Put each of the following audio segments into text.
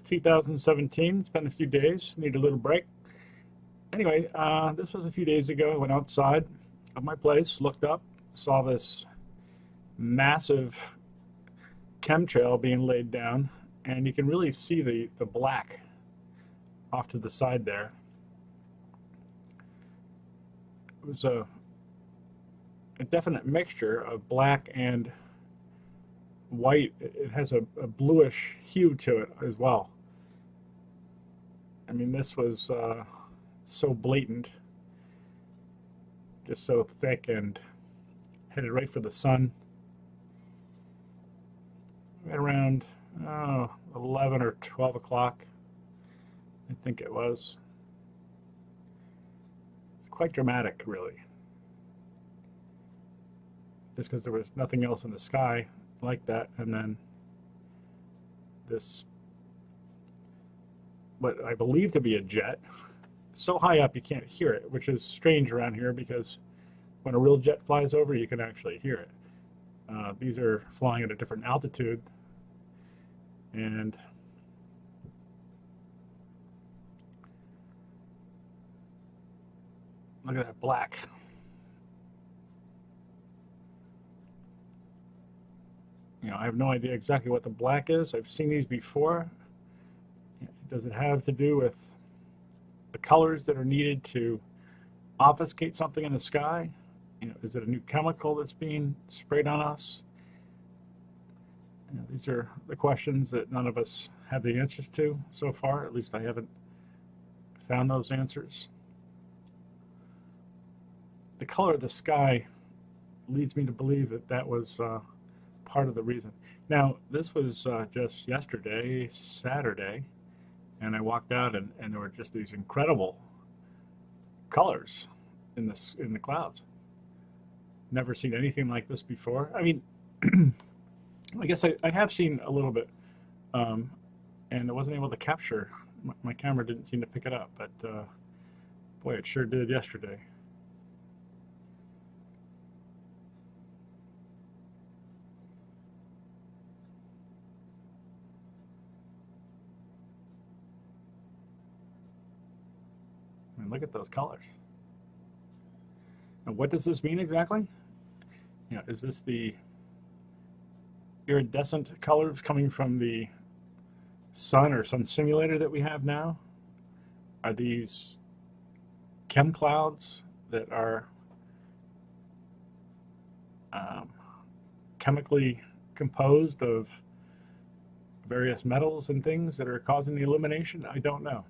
2017. It's been a few days. Need a little break. Anyway, this was a few days ago. I went outside of my place, looked up, saw this massive chemtrail being laid down, and you can really see the black off to the side there. It was a definite mixture of black and white. It has a bluish hue to it as well. I mean, this was so blatant, just so thick and headed right for the sun. Right around 11 or 12 o'clock, I think it was. Quite dramatic, really. Just because there was nothing else in the sky like that, and then this, what I believe to be a jet, so high up you can't hear it, which is strange around here because when a real jet flies over, you can actually hear it. These are flying at a different altitude, and look at that black. You know, I have no idea exactly what the black is. I've seen these before. Does it have to do with the colors that are needed to obfuscate something in the sky? You know, is it a new chemical that's being sprayed on us? You know, these are the questions that none of us have the answers to so far. At least I haven't found those answers. The color of the sky leads me to believe that that was part of the reason. Now, this was just yesterday, Saturday, and I walked out and there were just these incredible colors in the clouds. Never seen anything like this before. I mean, I guess I have seen a little bit, and I wasn't able to capture. My camera didn't seem to pick it up, but boy, it sure did yesterday. And look at those colors. Now, what does this mean exactly? You know, is this the iridescent colors coming from the sun or sun simulator that we have now? Are these chem clouds that are chemically composed of various metals and things that are causing the illumination? I don't know.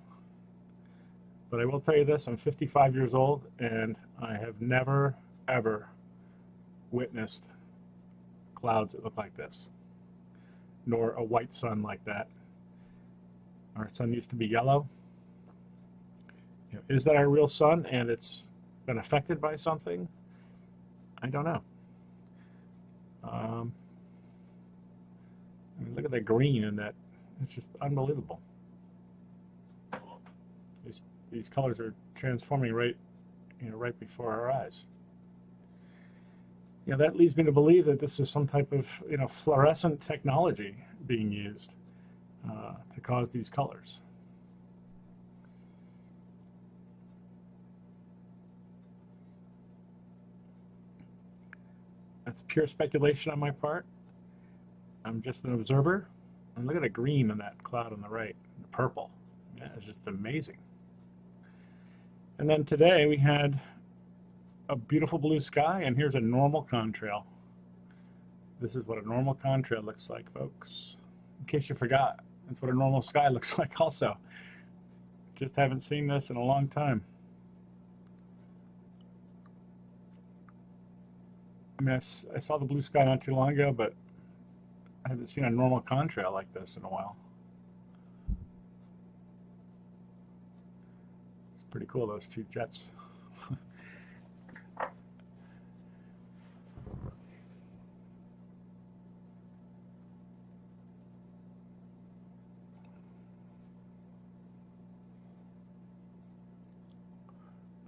But I will tell you this, I'm 55 years old, and I have never, ever witnessed clouds that look like this, nor a white sun like that. Our sun used to be yellow. You know, is that our real sun and it's been affected by something? I don't know. I mean, look at the green in that. It's just unbelievable. These colors are transforming right before our eyes. You know, that leads me to believe that this is some type of, fluorescent technology being used to cause these colors. That's pure speculation on my part. I'm just an observer. And look at the green in that cloud on the right, the purple. Yeah, it's just amazing. And then today we had a beautiful blue sky, and here's a normal contrail. This is what a normal contrail looks like, folks. In case you forgot, that's what a normal sky looks like also. Just haven't seen this in a long time. I mean, I saw the blue sky not too long ago, but I haven't seen a normal contrail like this in a while. Pretty cool, those two jets.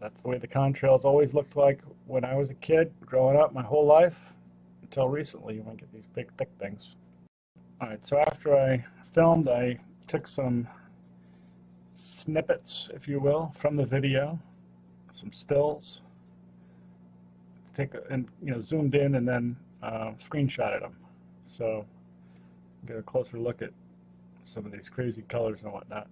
That's the way the contrails always looked like when I was a kid, growing up my whole life, until recently when I get these big thick things. Alright, so after I filmed, I took some snippets, if you will, from the video, some stills, and zoomed in and then screenshotted them. So get a closer look at some of these crazy colors and whatnot.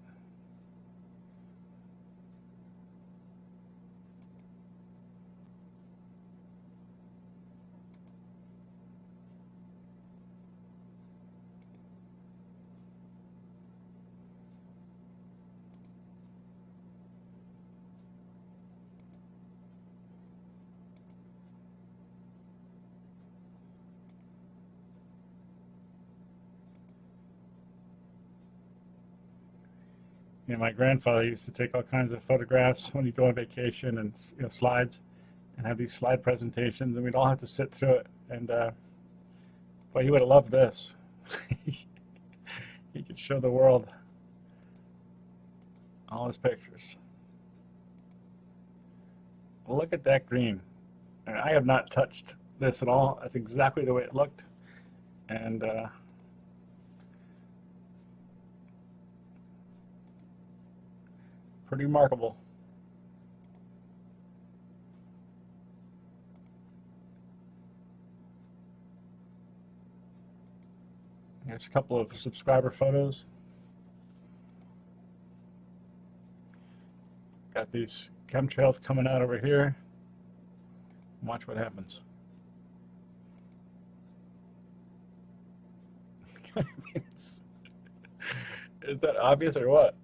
My grandfather used to take all kinds of photographs when he'd go on vacation and slides, and have these slide presentations, and we'd all have to sit through it. And boy, he would have loved this. He could show the world all his pictures. Well, look at that green. I have not touched this at all. That's exactly the way it looked, and pretty remarkable. Here's a couple of subscriber photos. Got these chemtrails coming out over here. Watch what happens. Is that obvious or what?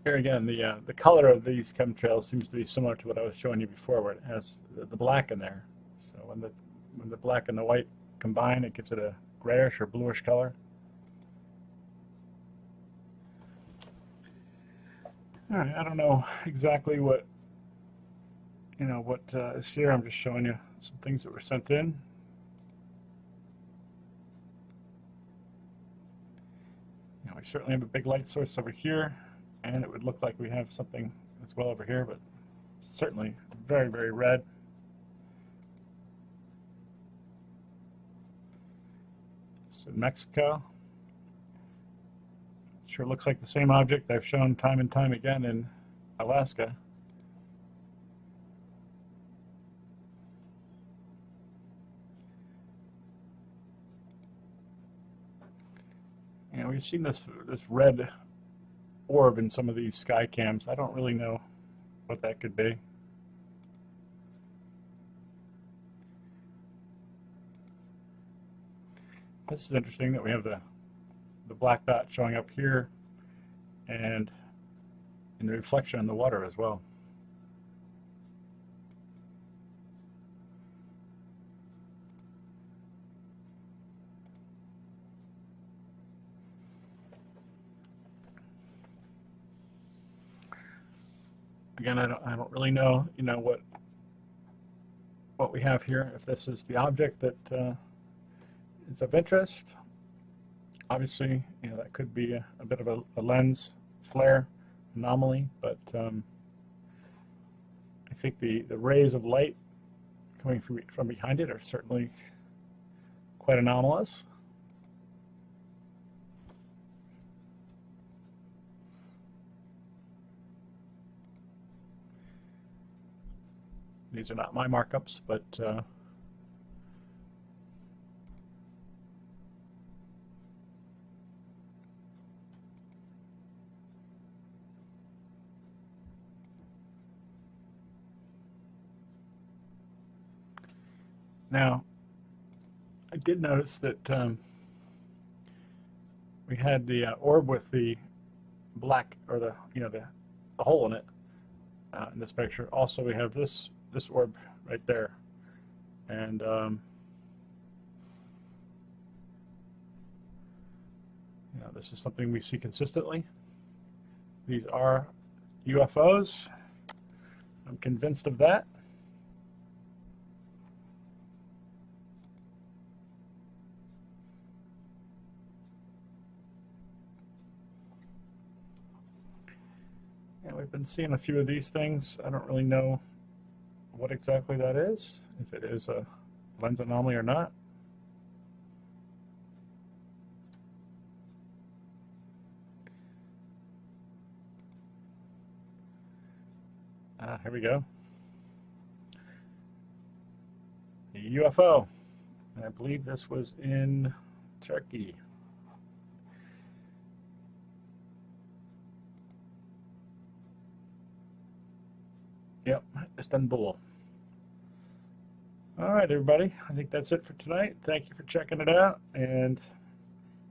Here again, the color of these chemtrails seems to be similar to what I was showing you before, where it has the black in there. So when the black and the white combine, it gives it a grayish or bluish color. All right, I don't know exactly what is here. I'm just showing you some things that were sent in. We certainly have a big light source over here, and it would look like we have something as well over here, but certainly very, very red. It's in Mexico. Sure looks like the same object I've shown time and time again in Alaska. We've seen this red orb in some of these sky cams. I don't really know what that could be. This is interesting that we have the black dot showing up here and in the reflection in the water as well. Again, I don't really know, what we have here. If this is the object that is of interest, obviously, that could be a bit of a lens flare anomaly. But I think the rays of light coming from behind it are certainly quite anomalous. These are not my markups, but now I did notice that we had the orb with the black, or the hole in it in this picture. Also, we have this orb right there, and this is something we see consistently. These are UFOs. I'm convinced of that. And we've been seeing a few of these things. I don't really know what exactly that is, if it is a lens anomaly or not. Here we go. A UFO. And I believe this was in Turkey. Yep, Istanbul. All right, everybody. I think that's it for tonight. Thank you for checking it out, and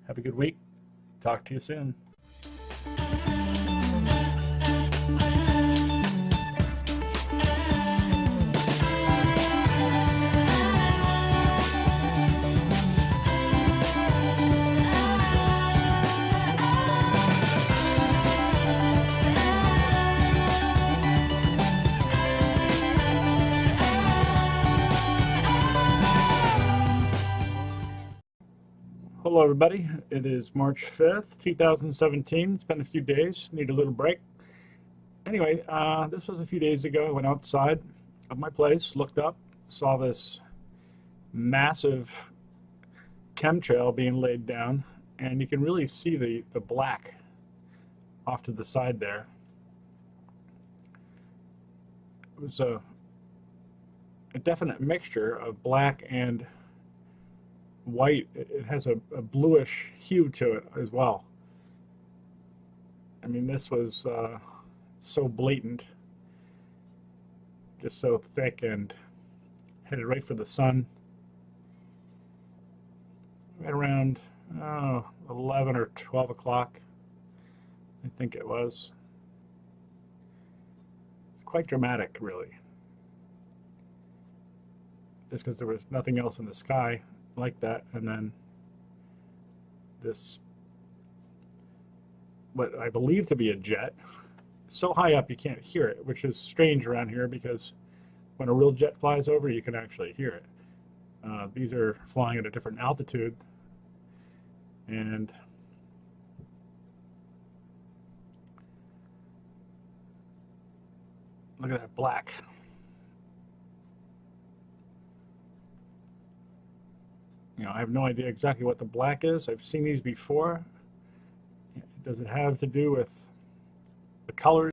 have a good week. Talk to you soon. Hello everybody, it is March 5th, 2017. It's been a few days, need a little break. Anyway, this was a few days ago. I went outside of my place, looked up, saw this massive chemtrail being laid down, and you can really see the black off to the side there. It was a definite mixture of black and white. It has a bluish hue to it as well. I mean, this was so blatant, just so thick, and headed right for the sun. Right around 11 or 12 o'clock, I think it was. Quite dramatic, really, just because there was nothing else in the sky like that, and then this, what I believe to be a jet, so high up you can't hear it, which is strange around here, because when a real jet flies over you can actually hear it. These are flying at a different altitude, and look at that black. You know, I have no idea exactly what the black is. I've seen these before. Does it have to do with the colors?